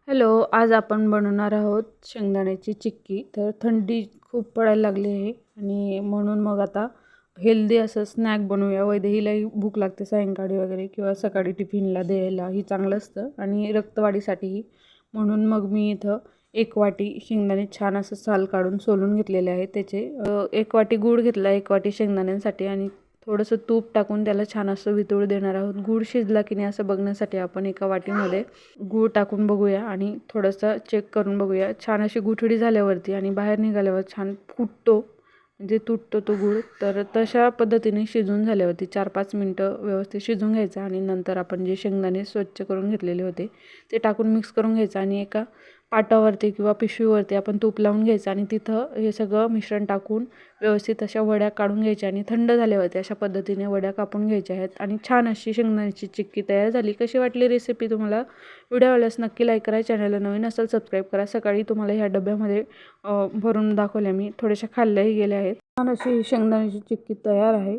Hello, आज आपण बनवणार आहोत शेंगदाण्याची चिक्की. तर थंडी खूप पडायला लागली आहे आणि म्हणून मग आता हेल्दी असं स्नॅक बनवूया. वैदेहीलाही भूक लागते सायंकाळी वगैरे किंवा सकाळी टिफिनला द्यायलाही चांगलं असतं आणि रक्तवाढीसाठीही. म्हणून मग मी इथं 1 वाटी शेंगदाणे छान असं साल काढून सोलून घेतलेले आहे. त्याचे 1 वाटी गूळ घेतला, 1 वाटी शेंगदाण्यांसाठी आणि थोडंसं तूप टाकून त्याला छान असं वितळू देणार आहोत. गूळ शिजला की नाही असं बघण्यासाठी आपण एका वाटीमध्ये गूळ टाकून बघूया आणि थोडंसं चेक करून बघूया. छान अशी गुठळी झाल्यावरती आणि बाहेर निघाल्यावर छान फुटतो, म्हणजे तुटतो तो गूळ. तर तशा पद्धतीने शिजून झाल्यावरती 4-5 मिनटं व्यवस्थित शिजून घ्यायचं आणि नंतर आपण जे शेंगदाणे स्वच्छ करून घेतलेले होते ते टाकून मिक्स करून घ्यायचं आणि एका पाटावरती किंवा पिशवीवरती आपण तूप लावून घ्यायचं आणि तिथं हे सगळं मिश्रण टाकून व्यवस्थित अशा वड्या काढून घ्यायच्या आणि थंड झाल्यावरती अशा पद्धतीने वड्या कापून घ्यायच्या आहेत आणि छान अशी शेंगदाण्याची चिक्की तयार झाली. कशी वाटली रेसिपी तुम्हाला? व्हिडिओ आवडल्यास नक्की लाईक करा. चॅनलला नवीन असेल सबस्क्राईब करा. सकाळी तुम्हाला ह्या डब्यामध्ये भरून दाखवल्या मी. थोड्याशा खाल्ल्याही गेल्या आहेत. छान अशी शेंगदाण्याची चिक्की तयार आहे.